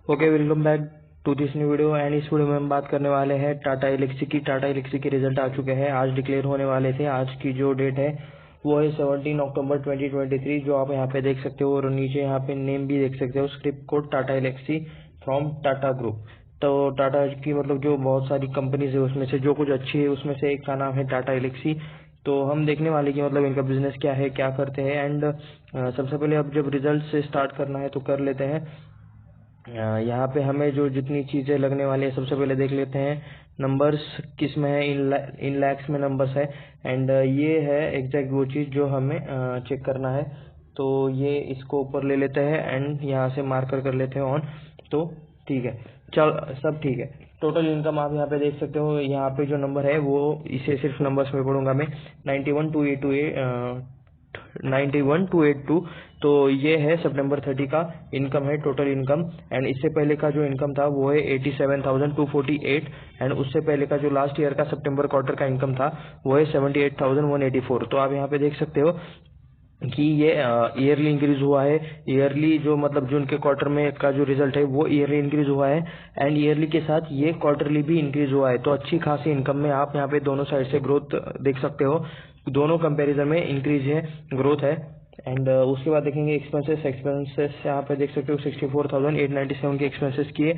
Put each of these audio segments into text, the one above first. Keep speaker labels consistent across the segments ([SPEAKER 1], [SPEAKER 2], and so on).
[SPEAKER 1] Okay, welcome back to this new video. And इस वीडियो में हम बात करने वाले हैं टाटा एलेक्सी की। टाटा एलेक्सी के रिजल्ट आ चुके हैं, आज डिक्लेयर होने वाले थे। आज की जो डेट है वो है 17 अक्टूबर 2023, जो आप यहाँ पे देख सकते हो। और नीचे यहाँ पे नेम भी देख सकते हो, script code Tata Elxsi from Tata group. तो टाटा की मतलब जो बहुत सारी कंपनीज है उसमें से जो कुछ अच्छी है उसमें से एक का नाम है टाटा एलेक्सी। तो हम देखने वाले कि मतलब इनका बिजनेस क्या है, क्या करते हैं। एंड सबसे पहले अब जब रिजल्ट से स्टार्ट करना है तो कर लेते हैं। यहाँ पे हमें जो जितनी चीजें लगने वाली है सबसे पहले देख लेते हैं। नंबर्स किस में है, इन लैक्स में नंबर्स है। एंड ये है एग्जैक्ट वो चीज जो हमें चेक करना है। तो ये इसको ऊपर ले लेते हैं एंड यहाँ से मार्कर कर लेते हैं ऑन। तो ठीक है, चल सब ठीक है। टोटल इनकम आप यहाँ पे देख सकते हो। यहाँ पे जो नंबर है वो इसे सिर्फ नंबर्स में पढ़ूंगा मैं। 91,282। तो ये है सितंबर 30 का इनकम है, टोटल इनकम। एंड इससे पहले का जो इनकम था वो है 87,248। एंड उससे पहले का जो लास्ट ईयर का सितंबर क्वार्टर का इनकम था वो है 78,184। तो आप यहाँ पे देख सकते हो कि ये ईयरली इंक्रीज हुआ है। ईयरली जो मतलब जून के क्वार्टर में का जो रिजल्ट है वो ईयरली इंक्रीज हुआ है। एंड ईयरली के साथ ये क्वार्टरली भी इंक्रीज हुआ है। तो अच्छी खासी इनकम में आप यहाँ पे दोनों साइड से ग्रोथ देख सकते हो। दोनों कंपैरिजन में इंक्रीज है, ग्रोथ है। एंड उसके बाद देखेंगे एक्सपेंसेस यहाँ पे देख सकते हो 64,897 के एक्सपेंसेस किए।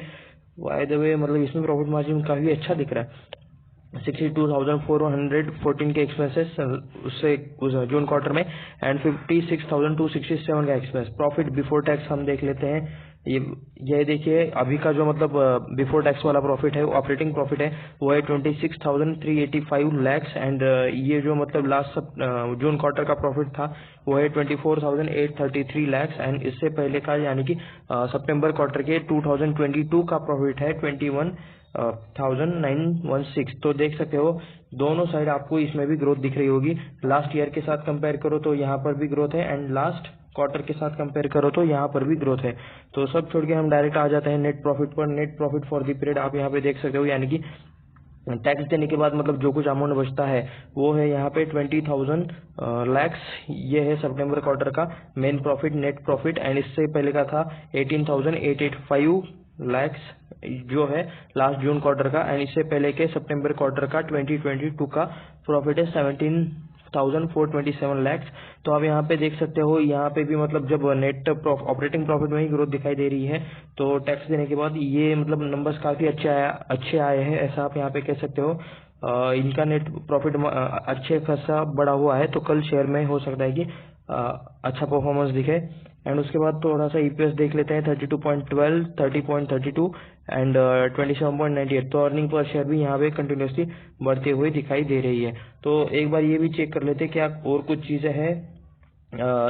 [SPEAKER 1] बाय द वे मतलब इसमें प्रॉफिट मार्जिन काफी अच्छा दिख रहा है। 62,414 के एक्सपेंसेस उससे जून क्वार्टर में। एंड 56,267 का एक्सपेंस। प्रॉफिट बिफोर टैक्स हम देख लेते हैं। ये देखिए अभी का जो मतलब बिफोर टैक्स वाला प्रॉफिट है, ऑपरेटिंग प्रॉफिट है वो है 26,385 लैक्स। एंड ये जो मतलब लास्ट जून क्वार्टर का प्रॉफिट था वो है 24,833 लैक्स। एंड इससे पहले का यानी कि सितंबर क्वार्टर के 2022 का प्रॉफिट है 21,916। तो देख सकते हो दोनों साइड आपको इसमें भी ग्रोथ दिख रही होगी। लास्ट ईयर के साथ कंपेयर करो तो यहाँ पर भी ग्रोथ है, एंड लास्ट क्वार्टर के साथ कंपेयर करो तो यहाँ पर भी ग्रोथ है। तो सब छोड़ के हम डायरेक्ट आ जाते हैं नेट प्रॉफिट पर। Net profit for the period आप यहाँ पे देख सकते हो, यानी कि टैक्स देने के बाद मतलब जो कुछ अमाउंट बचता है वो है यहाँ पे 20,000 लैक्स। ये है सितंबर क्वार्टर का main profit, net profit. And इससे पहले का था 18,885 लैक्स जो है लास्ट जून क्वार्टर का। एंड इससे पहले के सितंबर क्वार्टर का 2022 का प्रॉफिट है 17,427 लैक्स। तो आप यहाँ पे देख सकते हो, यहाँ पे भी मतलब जब नेट ऑपरेटिंग प्रॉफिट में ही ग्रोथ दिखाई दे रही है तो टैक्स देने के बाद ये मतलब नंबर्स काफी अच्छे आए हैं, ऐसा आप यहाँ पे कह सकते हो। इनका नेट प्रॉफिट अच्छे खासा बढ़ा हुआ है, तो कल शेयर में हो सकता है कि अच्छा परफॉर्मेंस दिखे। एंड उसके बाद थोड़ा सा ईपीएस देख लेते हैं, 32.12, 30.32 एंड 27.98। तो अर्निंग पर शेयर भी यहाँ पे कंटिन्यूसली बढ़ते हुए दिखाई दे रही है। तो एक बार ये भी चेक कर लेते हैं क्या और कुछ चीजें हैं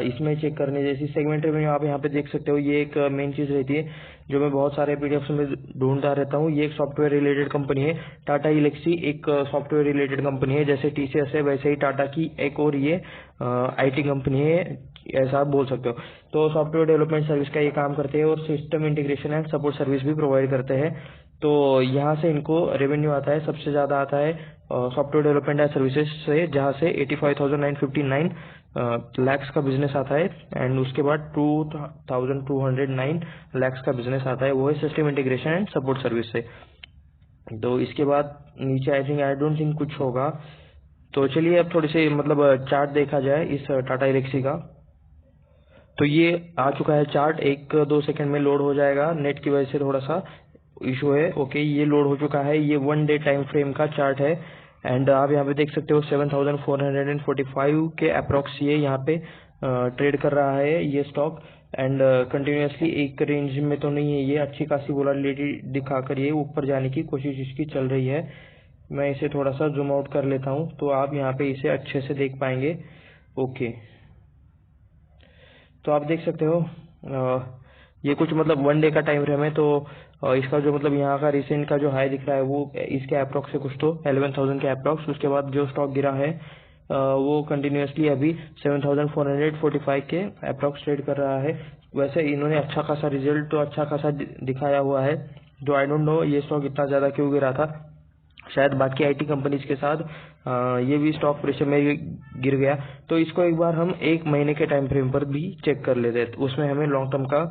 [SPEAKER 1] इसमें चेक करने जैसी। सेगमेंट रेवेन्यू आप यहाँ पे देख सकते हो, ये एक मेन चीज रहती है जो मैं बहुत सारे पीडीएफ में ढूंढता रहता हूँ। ये एक सॉफ्टवेयर रिलेटेड कंपनी है। टाटा एलेक्सी एक सॉफ्टवेयर रिलेटेड कंपनी है, जैसे टीसीएस है वैसे ही टाटा की एक और ये आईटी कंपनी है, ऐसा आप बोल सकते हो। तो सॉफ्टवेयर डेवलपमेंट सर्विस का ये काम करते हैं और system integration and support service भी प्रोवाइड करते हैं। तो यहाँ से इनको रेवेन्यू आता है, सबसे ज्यादा आता है सॉफ्टवेयर डेवलपमेंट एंड सर्विसेज से, जहाँ से 85,959 लैक्स का बिजनेस आता है। एंड उसके बाद 2,209 लैक्स का बिजनेस आता है, वो है system integration and support service से। तो इसके बाद नीचे आई डोंट थिंक कुछ होगा। तो चलिए अब थोड़ी सी मतलब चार्ट देखा जाए इस टाटा एलेक्सी का। तो ये आ चुका है चार्ट, 1-2 सेकंड में लोड हो जाएगा, नेट की वजह से थोड़ा सा इशू है। ओके, ये लोड हो चुका है। ये 1 डे टाइम फ्रेम का चार्ट है। एंड आप यहाँ पे देख सकते हो 7,445 के अप्रोक्स ये यहाँ पे ट्रेड कर रहा है ये स्टॉक। एंड कंटिन्यूसली एक रेंज में तो नहीं है, ये अच्छी खासी वोलेटिलिटी दिखाकर ये ऊपर जाने की कोशिश इसकी चल रही है। मैं इसे थोड़ा सा जूम आउट कर लेता हूँ तो आप यहाँ पे इसे अच्छे से देख पाएंगे। ओके, तो आप देख सकते हो ये कुछ मतलब 1 डे का टाइम फ्रेम है। तो इसका जो मतलब यहाँ का रिसेंट का जो हाई दिख रहा है वो इसके अप्रोक्स से कुछ तो 11,000 के अप्रोक्स। उसके बाद जो स्टॉक गिरा है वो कंटिन्यूसली अभी 7,445 के अप्रोक्स ट्रेड कर रहा है। वैसे इन्होंने अच्छा खासा रिजल्ट तो अच्छा खासा दिखाया हुआ है, जो आई डोंट नो ये स्टॉक इतना ज्यादा क्यों गिरा था। शायद बाकी आईटी कंपनीज के साथ ये भी स्टॉक प्रेशर में गिर गया। तो इसको एक बार हम 1 महीने के टाइम फ्रेम पर भी चेक कर लेते हैं, तो उसमें हमें लॉन्ग टर्म का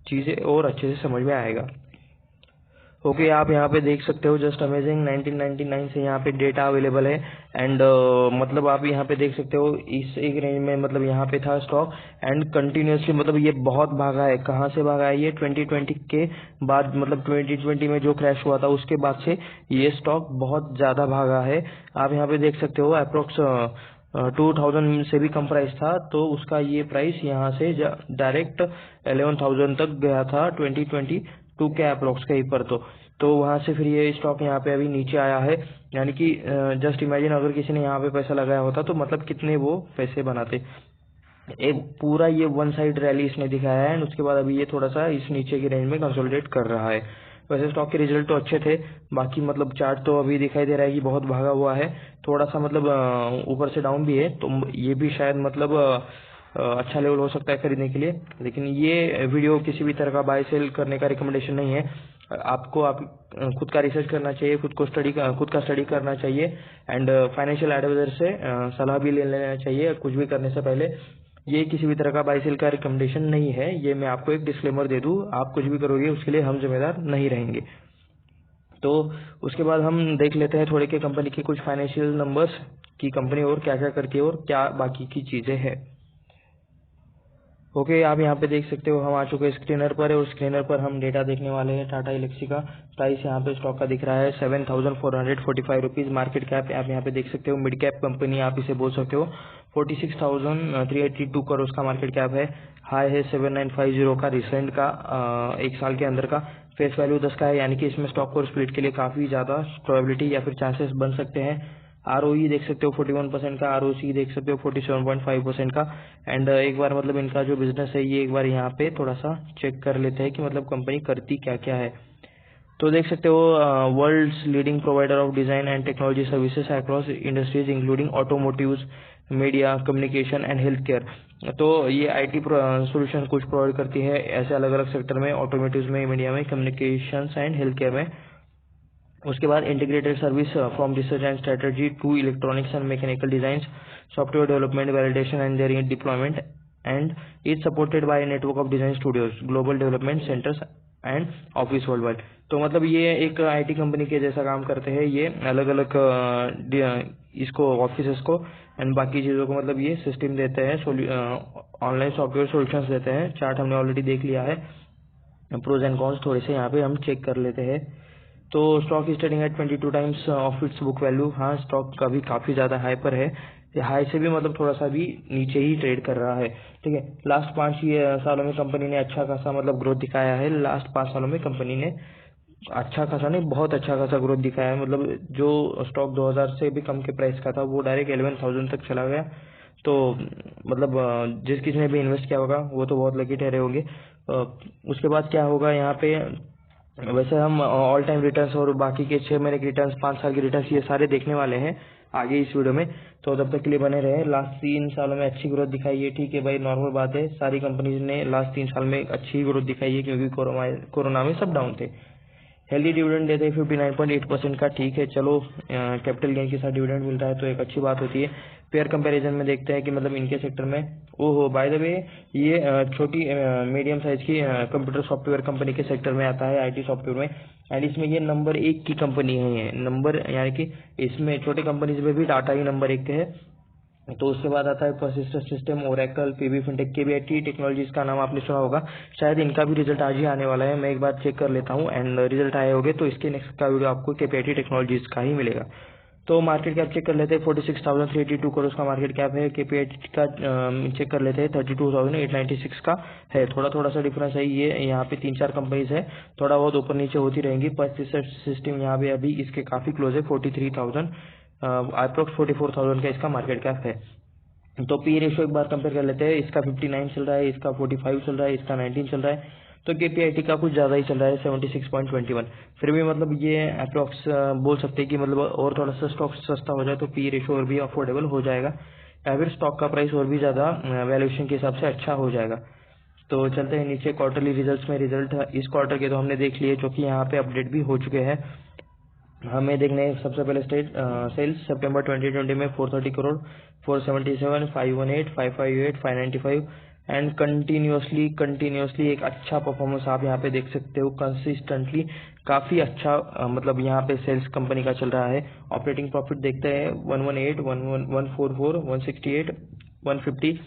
[SPEAKER 1] चीज़ें और अच्छे से समझ में आएगा। ओके, आप यहाँ पे देख सकते हो जस्ट अमेजिंग 1999 से यहाँ पे डेटा अवेलेबल है एंड मतलब आप यहाँ पे देख सकते हो इस एक रेंज में मतलब यहाँ पे था स्टॉक एंड कंटिन्यूसली मतलब ये बहुत भागा है। कहाँ से भागा है ये 2020 के बाद, मतलब 2020 में जो क्रैश हुआ था उसके बाद से ये स्टॉक बहुत ज़्यादा भागा है। आप यहाँ पे देख सकते हो अप्रोक्स 2000 से भी कम प्राइस था, तो उसका ये प्राइस यहाँ से डायरेक्ट 11,000 तक गया था 2022 के अप्रोक्स कहीं पर। तो वहाँ से फिर ये स्टॉक यहाँ पे अभी नीचे आया है। यानी कि जस्ट इमेजिन अगर किसी ने यहाँ पे पैसा लगाया होता तो मतलब कितने वो पैसे बनाते। एक पूरा ये वन साइड रैली इसने दिखाया है एंड उसके बाद अभी ये थोड़ा सा इस नीचे की रेंज में कंसोलिडेट कर रहा है। वैसे स्टॉक के रिजल्ट तो अच्छे थे, बाकी मतलब चार्ट तो अभी दिखाई दे रहा है कि बहुत भागा हुआ है, थोड़ा सा मतलब ऊपर से डाउन भी है, तो ये भी शायद मतलब अच्छा लेवल हो सकता है खरीदने के लिए। लेकिन ये वीडियो किसी भी तरह का बाय सेल करने का रिकमेंडेशन नहीं है। आपको आप खुद का रिसर्च करना चाहिए, खुद का स्टडी करना चाहिए एंड फाइनेंशियल एडवाइजर से सलाह भी ले लेना चाहिए कुछ भी करने से पहले। ये किसी भी तरह का बाय सेल का रिकमेंडेशन नहीं है, ये मैं आपको एक डिस्क्लेमर दे दूं। आप कुछ भी करोगे उसके लिए हम जिम्मेदार नहीं रहेंगे। तो उसके बाद हम देख लेते हैं थोड़े के कंपनी की कुछ फाइनेंशियल नंबर्स की कंपनी और क्या क्या करती है और क्या बाकी की चीजें हैं। ओके, आप यहाँ पे देख सकते हो हम आ चुके हैं स्क्रीनर पर, और स्क्रीनर पर हम डेटा देखने वाले हैं टाटा एल्क्सी का। प्राइस यहाँ पे स्टॉक का दिख रहा है 7,445 रुपीज। मार्केट कैप आप यहाँ पे देख सकते हो, मिड कैप कंपनी आप इसे बोल सकते हो। 46,382 करोड़ का मार्केट कैप है। हाई है 7950 का रिसेंट का, एक साल के अंदर का। फेस वैल्यू 10 का है, यानी कि इसमें स्टॉक और स्प्लिट के लिए काफी ज्यादा प्रोबेबिलिटी या फिर चांसेस बन सकते हैं। आरओई देख सकते हो 41% का, आरओसी देख सकते हो 47.5% का। एंड एक बार मतलब इनका जो बिजनेस है ये एक बार यहाँ पे थोड़ा सा चेक कर लेते हैं कि मतलब कंपनी करती क्या क्या है। तो देख सकते हो world's leading provider of design and technology services across industries including automotives, media, communication and health care. तो ये आईटी सोल्यूशन कुछ प्रोवाइड करती है ऐसे अलग अलग सेक्टर में, ऑटोमोटिव्स में, मीडिया में, कम्युनिकेशन एंड हेल्थ केयर में। उसके बाद integrated service from research and strategy to electronics and mechanical design, software development, validation and their deployment, and is supported by network of design studios, global development centres and office worldwide. तो मतलब ये एक IT company के जैसा काम करते हैं, ये अलग अलग इसको ऑफिस को एंड बाकी चीजों को मतलब ये सिस्टम देते हैं, ऑनलाइन सॉफ्टवेयर सॉल्यूशंस देते हैं। चार्ट हमने ऑलरेडी देख लिया है, प्रोज एंड कॉन्स थोड़े से यहाँ पे हम चेक कर लेते हैं। तो stock is trading at 22 times of its book value. हाँ, स्टॉक का भी काफी ज्यादा हाई पर है, हाई से भी मतलब थोड़ा सा भी नीचे ही ट्रेड कर रहा है। ठीक है, लास्ट 5 सालों में कंपनी ने अच्छा खासा मतलब ग्रोथ दिखाया है। लास्ट 5 सालों में कंपनी ने अच्छा खासा नहीं, बहुत अच्छा खासा ग्रोथ दिखाया है। मतलब जो स्टॉक 2000 से भी कम के प्राइस का था वो डायरेक्ट 11,000 तक चला गया। तो मतलब जिस किसी ने भी इन्वेस्ट किया होगा वो तो बहुत लकी ठहरे होंगे। उसके बाद क्या होगा यहाँ पे, वैसे हम ऑल टाइम रिटर्न्स और बाकी के 6 महीने के रिटर्न्स, 5 साल के रिटर्न्स, ये सारे देखने वाले हैं आगे इस वीडियो में। तो तब तक के लिए बने रहे। लास्ट 3 सालों में अच्छी ग्रोथ दिखाई है, ठीक है भाई, नॉर्मल बात है, सारी कंपनीज ने लास्ट 3 साल में अच्छी ग्रोथ दिखाई है क्योंकि कोरोना में सब डाउन थे। हेल्दी डिविडेंड देते हैं 59.8% का, ठीक है चलो, कैपिटल गेन के साथ डिविडेंड मिल रहा है तो एक अच्छी बात होती है। पेयर कंपैरिजन में देखते हैं कि मतलब इनके सेक्टर में, ओहो बाय द वे, ये छोटी मीडियम साइज की कंप्यूटर सॉफ्टवेयर कंपनी के सेक्टर में आता है, आईटी सॉफ्टवेयर में, एंड इसमें ये नंबर 1 की कंपनी है। नंबर यानी कि इसमें छोटे कंपनीज में भी टाटा ही नंबर 1 है। तो उसके बाद आता है persistent system, Oracle, PB fintech, KPIT technologies का नाम आपने सुना होगा, शायद इनका भी रिजल्ट आज ही आने वाला है। मैं एक बार चेक कर लेता हूँ एंड रिजल्ट आए होंगे तो इसके नेक्स्ट का वीडियो आपको केपीआईटी टेक्नोलॉजीज का ही मिलेगा। तो मार्केट कैप चेक कर लेते हैं, 46,382 करोड़ का मार्केट कैप है। केपीआईटी का चेक कर लेते हैं, 32,896 का है। थोड़ा थोड़ा सा डिफरेंस है, ये यहाँ पे 3-4 कंपनीज है, थोड़ा बहुत ऊपर नीचे होती रहेंगी। पर्सिस्टेंट सिस्टम यहाँ पे अभी इसके काफी क्लोज है, 43,000 अप्रोक्स 44,000 का इसका मार्केट कैप है। तो पी रेशो एक बार कंपेयर कर लेते हैं, इसका 59 चल रहा है, इसका 45 चल रहा है, इसका 19 चल रहा है। तो केपीआईटी का कुछ ज्यादा ही चल रहा है, 76.21। फिर भी मतलब ये अप्रोक्स बोल सकते हैं कि मतलब और थोड़ा सा स्टॉक सस्ता हो जाए तो पी रेशो और भी अफोर्डेबल हो जाएगा, या फिर स्टॉक का प्राइस और भी ज्यादा वैल्यूएशन के हिसाब से अच्छा हो जाएगा। तो चलते हैं नीचे क्वार्टरली रिजल्ट्स में। रिजल्ट इस क्वार्टर के तो हमने देख लिए, जो कि यहाँ पे अपडेट भी हो चुके हैं। हमें देखने हैं सबसे पहले सेल्स सितंबर 2020 में 430 करोड़, 477, 518, 558, 595 एंड कंटिन्यूसली एक अच्छा परफॉर्मेंस आप यहाँ पे देख सकते हो, कंसिस्टेंटली काफ़ी अच्छा मतलब यहाँ पे सेल्स कंपनी का चल रहा है। ऑपरेटिंग प्रॉफिट देखते हैं 118, 144, 168, 150,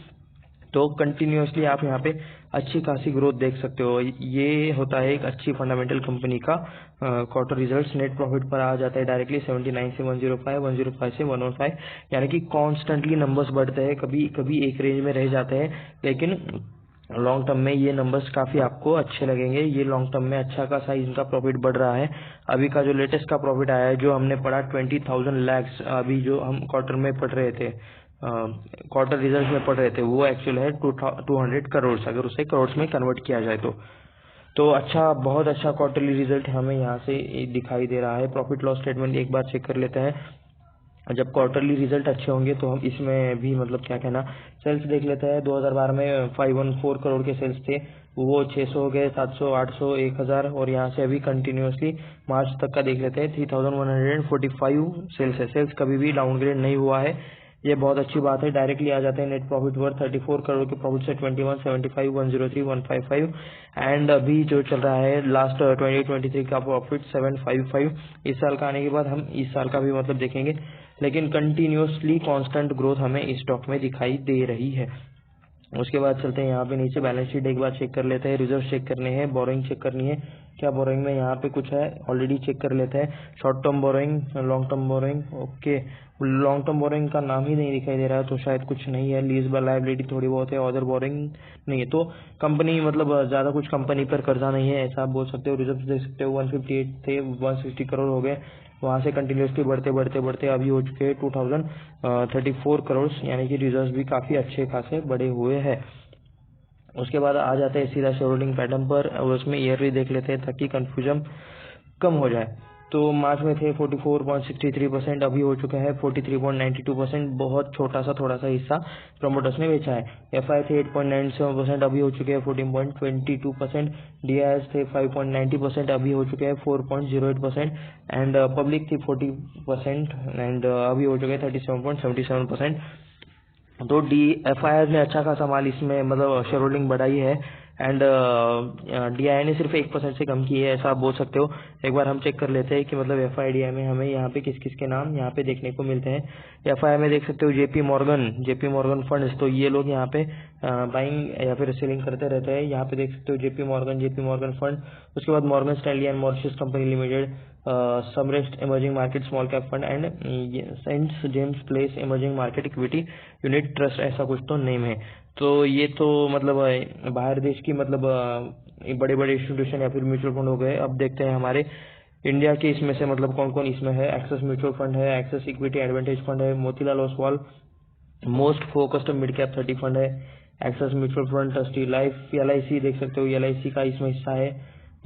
[SPEAKER 1] तो कंटिन्यूसली आप यहाँ पे अच्छी खासी ग्रोथ देख सकते हो। ये होता है एक अच्छी फंडामेंटल कंपनी का क्वार्टर रिजल्ट्स। नेट प्रॉफिट पर आ जाता है डायरेक्टली 79 से 105, 105 से 115, यानी कि कॉन्स्टेंटली नंबर्स बढ़ते हैं, कभी कभी एक रेंज में रह जाते हैं, लेकिन लॉन्ग टर्म में ये नंबर्स काफ़ी आपको अच्छे लगेंगे। ये लॉन्ग टर्म में अच्छा खासा इनका प्रॉफिट बढ़ रहा है। अभी का जो लेटेस्ट का प्रॉफिट आया है, जो हमने पढ़ा 20,000 लैक्स, अभी जो हम क्वार्टर में पढ़ रहे थे, क्वार्टर रिजल्ट में पढ़ रहे थे, वो एक्चुअल है 200 करोड़, अगर उसे करोड़ में कन्वर्ट किया जाए तो अच्छा, बहुत अच्छा क्वार्टरली रिजल्ट हमें यहाँ से दिखाई दे रहा है। प्रॉफिट लॉस स्टेटमेंट एक बार चेक कर लेते हैं। जब क्वार्टरली रिजल्ट अच्छे होंगे तो हम इसमें भी मतलब क्या कहना, सेल्स देख लेते हैं। 2012 में 514 करोड़ के सेल्स थे, वो 600 हो गए, 700, 800, 1000, और यहाँ से अभी कंटिन्यूसली मार्च तक का देख लेते हैं 3145 सेल्स है। सेल्स कभी भी डाउनग्रेड नहीं हुआ है, ये बहुत अच्छी बात है। डायरेक्टली आ जाते हैं नेट प्रॉफिट वर्थ 34 करोड़ के प्रॉफिट से 2175, 103, 155, एंड अभी जो चल रहा है लास्ट 2023 का प्रॉफिट 755। इस साल का आने के बाद हम इस साल का भी मतलब देखेंगे, लेकिन कंटिन्यूसली कांस्टेंट ग्रोथ हमें इस स्टॉक में दिखाई दे रही है। उसके बाद चलते हैं यहाँ पे नीचे, बैलेंस शीट एक बार चेक कर लेते हैं, रिजर्व चेक करने हैं, बोरोइंग चेक करनी है, क्या बोरोइंग में यहाँ पे कुछ है ऑलरेडी चेक कर लेते हैं। Short term borrowing, long term borrowing, okay, long term borrowing का नाम ही नहीं दिखाई दे रहा है, तो शायद कुछ नहीं है। लीज बाय लायबिलिटी थोड़ी बहुत है, अदर बोरोइंग नहीं है, तो कंपनी मतलब ज्यादा कुछ कंपनी पर कर्जा नहीं है, ऐसा आप बोल सकते हो। रिजर्व देख सकते हो 158 थे, 160 करोड़ हो गए, वहाँ से कंटिन्यूसली बढ़ते अभी हो चुके हैं 2034 करोड़, यानी कि रिजर्व भी काफ़ी अच्छे खासे बढ़े हुए हैं। उसके बाद आ जाते हैं सीधा शेयर होल्डिंग पैटर्न पर, और उसमें ईयरली देख लेते हैं ताकि कंफ्यूजन कम हो जाए। तो मार्च में थे 44.63%, अभी हो चुका है 43.92%, बहुत छोटा सा थोड़ा सा हिस्सा प्रोमोटर्स ने बेचा है। एफआई थे 8.97%, अभी हो चुके हैं 14.22%, डीआईएस थे 5.90%, अभी हो चुके हैं 4.08%, एंड पब्लिक थी 40%, एंड अभी हो चुके हैं 37.77%। तो DFIR ने अच्छा खासा माल इसमें मतलब शेयर होल्डिंग बढ़ाई है, एंड DI ने सिर्फ 1% से कम की है, ऐसा आप बोल सकते हो। एक बार हम चेक कर लेते हैं कि मतलब FIDI में हमें यहाँ पे किस किस के नाम यहाँ पे देखने को मिलते हैं। FI में देख सकते हो JP मॉर्गन फंड्स, तो ये लोग यहाँ पे बाइंग या फिर सेलिंग करते रहते हैं। यहाँ पे देख सकते हो JP मॉर्गन फंड, उसके बाद Morgan Stanley and Mauritius company limited, Somerset emerging market small cap fund, and saint James place emerging market equity unit trust, ऐसा कुछ तो नेम है। तो ये तो मतलब बाहर देश की मतलब बड़े बड़े इंस्टीट्यूशन या फिर म्यूचुअल फंड हो गए। अब देखते हैं हमारे इंडिया के इसमें से मतलब कौन कौन इसमें है। एक्सेस म्यूचुअल फंड है, एक्सेस इक्विटी एडवांटेज फंड है, Motilal Oswal most focused mid cap 30 fund है, Axis mutual fund trustee life, LIC देख सकते हो, LIC का इसमें हिस्सा है,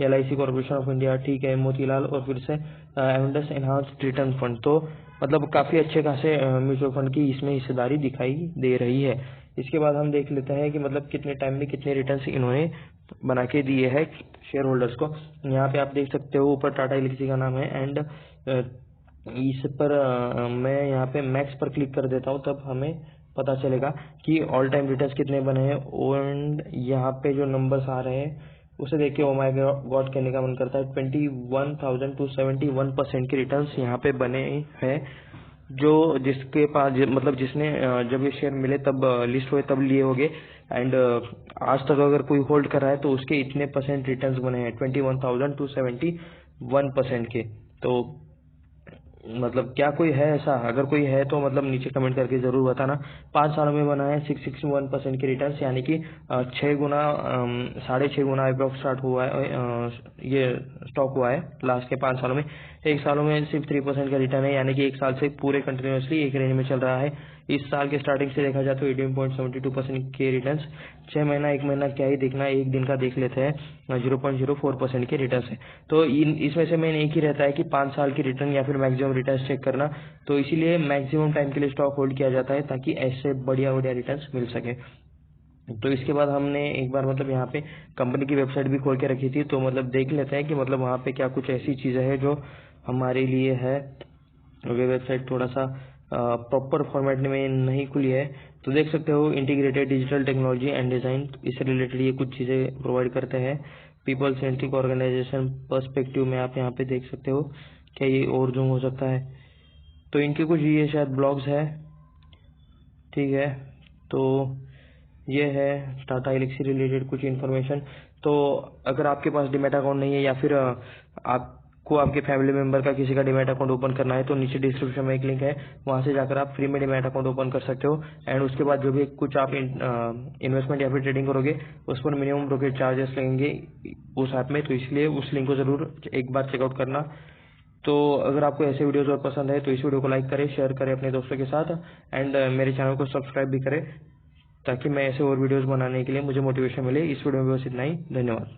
[SPEAKER 1] LIC कॉर्पोरेशन ऑफ इंडिया, ठीक है, मोतीलाल, और फिर से एवेंडस एनहांस्ड रिटर्न फंड। तो मतलब काफी अच्छे खासे म्यूचुअल फंड की इसमें हिस्सेदारी दिखाई दे रही है। इसके बाद हम देख लेते हैं कि मतलब कितने टाइम में कितने रिटर्न्स इन्होंने बना के दिए हैं शेयर होल्डर्स को। यहाँ पे आप देख सकते हो ऊपर टाटा एल्क्सी का नाम है, एंड इस पर मैं यहाँ पे मैक्स पर क्लिक कर देता हूँ, तब हमें पता चलेगा कि ऑल टाइम रिटर्न्स कितने बने हैं। एंड यहाँ पे जो नंबर्स आ रहे हैं उसे देख के ओ माय गॉड कहने का मन करता है। 21,271% के रिटर्न्स यहाँ पे बने हैं, जो जिसके पास मतलब जिसने जब ये शेयर मिले तब लिस्ट हुए तब लिए होंगे, एंड आज तक अगर कोई होल्ड कर रहा है तो उसके इतने परसेंट रिटर्न्स बने हैं 21,271% के। तो मतलब क्या कोई है ऐसा, अगर कोई है तो मतलब नीचे कमेंट करके जरूर बताना। 5 सालों में बना है 661% के रिटर्न्स, यानी कि 6.5 गुना अप्रॉक्स स्टार्ट हुआ है ये स्टॉक हुआ है लास्ट के 5 सालों में। 1 सालों में सिर्फ 3% का रिटर्न है, यानी कि 1 साल से पूरे कंटिन्यूसली एक रेंज में चल रहा है। इस साल के स्टार्टिंग से देखा जाए तो 18.72% के रिटर्न्स, 6 महीना 1 महीना क्या ही देखना, एक दिन का देख लेते हैं, 0.04% के रिटर्न्स है। तो इसमें से मेन एक ही रहता है कि 5 साल की रिटर्न या फिर मैक्सिमम रिटर्न्स चेक करना, तो इसीलिए मैक्सिमम टाइम के लिए स्टॉक होल्ड किया जाता है ताकि ऐसे बढ़िया रिटर्न्स मिल सके। तो इसके बाद हमने एक बार मतलब यहाँ पे कंपनी की वेबसाइट भी खोल के रखी थी, तो मतलब देख लेते हैं कि मतलब वहाँ पे क्या कुछ ऐसी चीज़ें हैं जो हमारे लिए है। वेबसाइट थोड़ा सा प्रॉपर फॉर्मेट में नहीं खुली है। तो देख सकते हो integrated digital technology and design, इससे रिलेटेड ये कुछ चीज़ें प्रोवाइड करते हैं। पीपल सेंट्रिक ऑर्गेनाइजेशन पर्सपेक्टिव में आप यहाँ पे देख सकते हो, क्या ये और जूम हो सकता है। तो इनके कुछ ये शायद ब्लॉग्स है, ठीक है। तो ये है टाटा एलेक्सी रिलेटेड कुछ इन्फॉर्मेशन। तो अगर आपके पास डीमैट अकाउंट नहीं है या फिर आपको आपके फैमिली मेंबर का किसी का डीमैट अकाउंट ओपन करना है, तो नीचे डिस्क्रिप्शन में एक लिंक है, वहां से जाकर आप फ्री में डीमैट अकाउंट ओपन कर सकते हो। एंड उसके बाद जो भी कुछ आप इन्वेस्टमेंट या फिर ट्रेडिंग करोगे उस पर मिनिमम ब्रोकरेज चार्जेस लगेंगे उस ऐप में, तो इसलिए उस लिंक को जरूर एक बार चेकआउट करना। तो अगर आपको ऐसे वीडियोस और पसंद है तो इस वीडियो को लाइक करें, शेयर करें अपने दोस्तों के साथ, एंड मेरे चैनल को सब्सक्राइब भी करें ताकि मैं ऐसे और वीडियोस बनाने के लिए मुझे मोटिवेशन मिले। इस वीडियो में बस इतना ही, धन्यवाद।